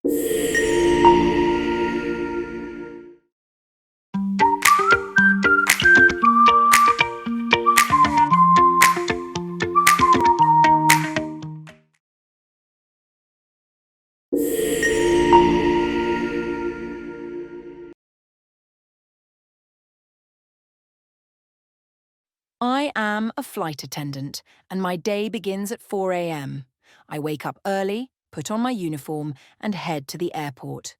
I am a flight attendant, and my day begins at 4 a.m. I wake up early, put on my uniform, and head to the airport.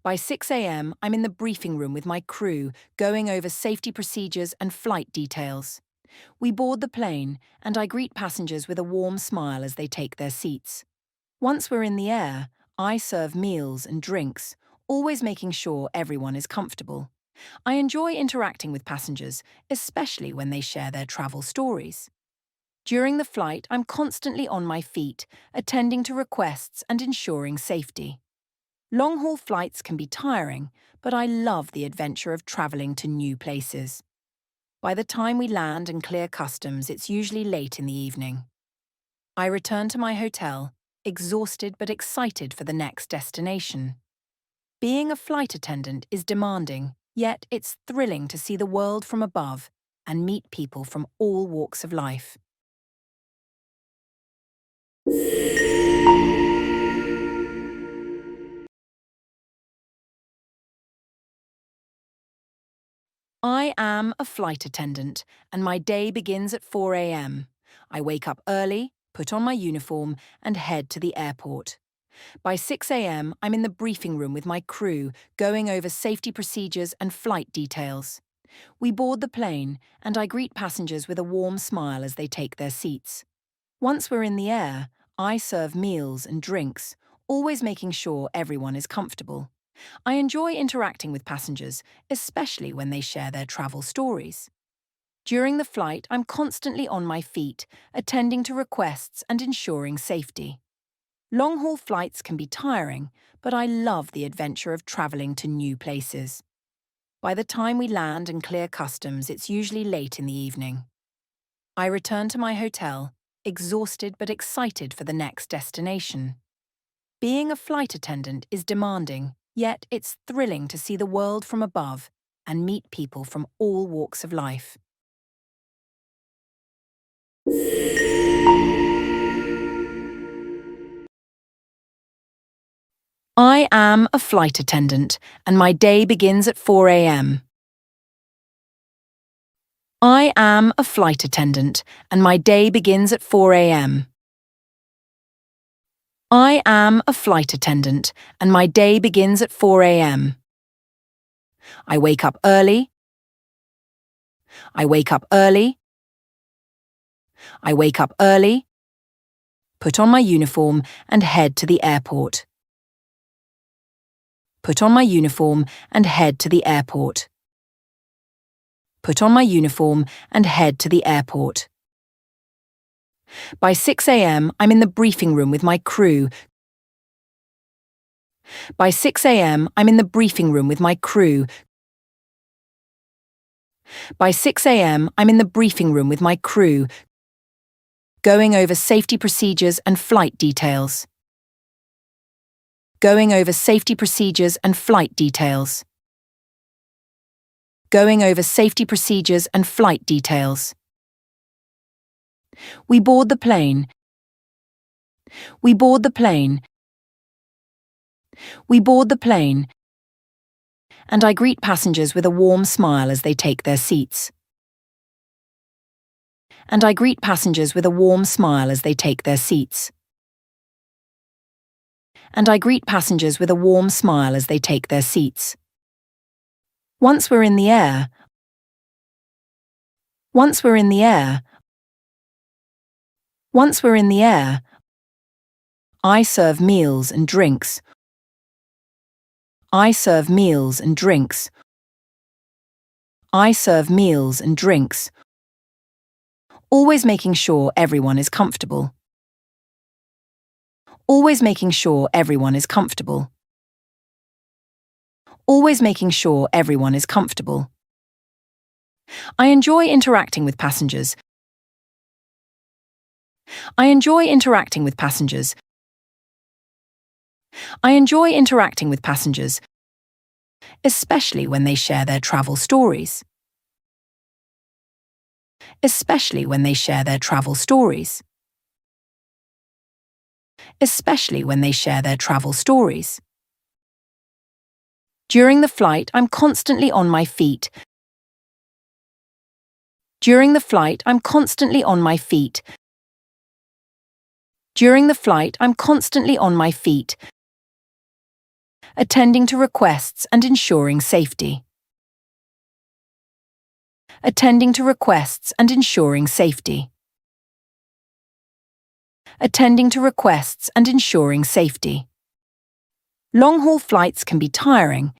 By 6 a.m., I'm in the briefing room with my crew, going over safety procedures and flight details. We board the plane, and I greet passengers with a warm smile as they take their seats. Once we're in the air, I serve meals and drinks, always making sure everyone is comfortable. I enjoy interacting with passengers, especially when they share their travel stories. During the flight, I'm constantly on my feet, attending to requests and ensuring safety. Long-haul flights can be tiring, but I love the adventure of traveling to new places. By the time we land and clear customs, it's usually late in the evening. I return to my hotel, exhausted but excited for the next destination. Being a flight attendant is demanding, yet it's thrilling to see the world from above and meet people from all walks of life. I am a flight attendant, and my day begins at 4 a.m. I wake up early, put on my uniform, and head to the airport. By 6 a.m., I'm in the briefing room with my crew, going over safety procedures and flight details. We board the plane, and I greet passengers with a warm smile as they take their seats. Once we're in the air, I serve meals and drinks, always making sure everyone is comfortable. I enjoy interacting with passengers, especially when they share their travel stories. During the flight, I'm constantly on my feet, attending to requests and ensuring safety. Long-haul flights can be tiring, but I love the adventure of traveling to new places. By the time we land and clear customs, it's usually late in the evening. I return to my hotel, exhausted but excited for the next destination. Being a flight attendant is demanding, yet it's thrilling to see the world from above and meet people from all walks of life. I am a flight attendant, and my day begins at 4 a.m. I am a flight attendant, and my day begins at 4 a.m. I am a flight attendant, and my day begins at 4 a.m. I wake up early. I wake up early. I wake up early, put on my uniform, and head to the airport. Put on my uniform and head to the airport. Put on my uniform and head to the airport. By 6 a.m., I'm in the briefing room with my crew. By 6 a.m., I'm in the briefing room with my crew. By 6 a.m., I'm in the briefing room with my crew, going over safety procedures and flight details. Going over safety procedures and flight details. Going over safety procedures and flight details. We board the plane. We board the plane. We board the plane, and I greet passengers with a warm smile as they take their seats. And I greet passengers with a warm smile as they take their seats. And I greet passengers with a warm smile as they take their seats. Once we're in the air, once we're in the air, once we're in the air, I serve meals and drinks. I serve meals and drinks. I serve meals and drinks, always making sure everyone is comfortable. Always making sure everyone is comfortable. Always making sure everyone is comfortable. I enjoy interacting with passengers. I enjoy interacting with passengers, I enjoy interacting with passengers, especially when they share their travel stories. Especially when they share their travel stories. Especially when they share their travel stories. During the flight, I'm constantly on my feet. During the flight, I'm constantly on my feet. During the flight, I'm constantly on my feet, attending to requests and ensuring safety. Attending to requests and ensuring safety. Attending to requests and ensuring safety. Long-haul flights can be tiring.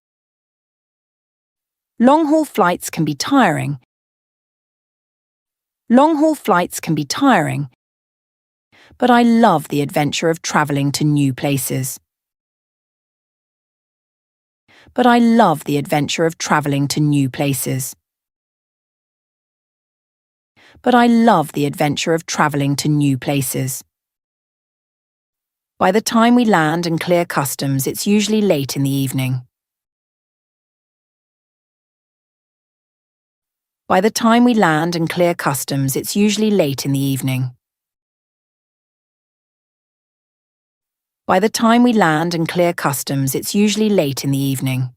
Long-haul flights can be tiring. Long-haul flights can be tiring, but I love the adventure of travelling to new places. But I love the adventure of travelling to new places. But I love the adventure of travelling to new places. By the time we land and clear customs, it's usually late in the evening. By the time we land and clear customs, it's usually late in the evening. By the time we land and clear customs, it's usually late in the evening.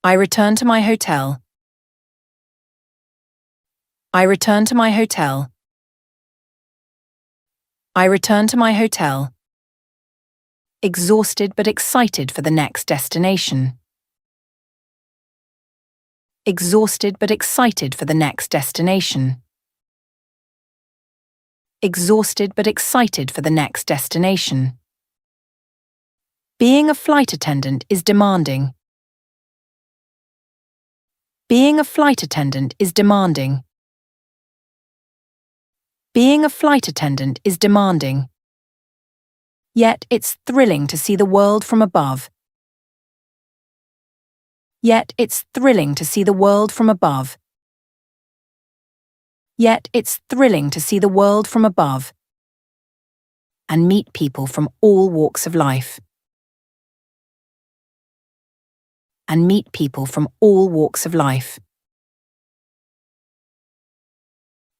I return to my hotel. I return to my hotel. I return to my hotel. Exhausted but excited for the next destination. Exhausted but excited for the next destination. Exhausted but excited for the next destination. Being a flight attendant is demanding. Being a flight attendant is demanding. Being a flight attendant is demanding. Yet it's thrilling to see the world from above. Yet it's thrilling to see the world from above. Yet it's thrilling to see the world from above and meet people from all walks of life. And meet people from all walks of life.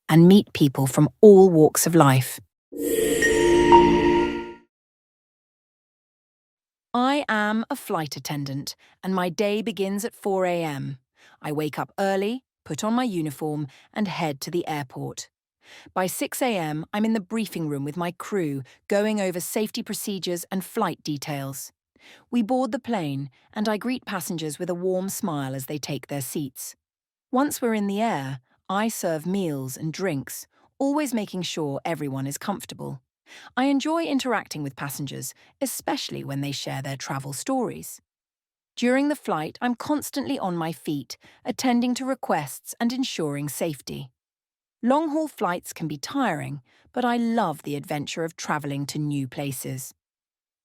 And meet people from all walks of life. I am a flight attendant, and my day begins at 4 a.m. I wake up early, put on my uniform, and head to the airport. By 6 a.m., I'm in the briefing room with my crew, going over safety procedures and flight details. We board the plane, and I greet passengers with a warm smile as they take their seats. Once we're in the air, I serve meals and drinks, always making sure everyone is comfortable. I enjoy interacting with passengers, especially when they share their travel stories. During the flight, I'm constantly on my feet, attending to requests and ensuring safety. Long-haul flights can be tiring, but I love the adventure of travelling to new places.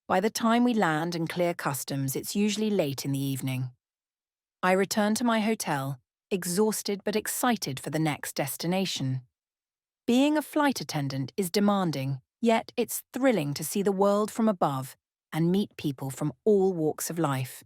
By the time we land and clear customs, it's usually late in the evening. I return to my hotel, exhausted but excited for the next destination. Being a flight attendant is demanding, yet it's thrilling to see the world from above and meet people from all walks of life.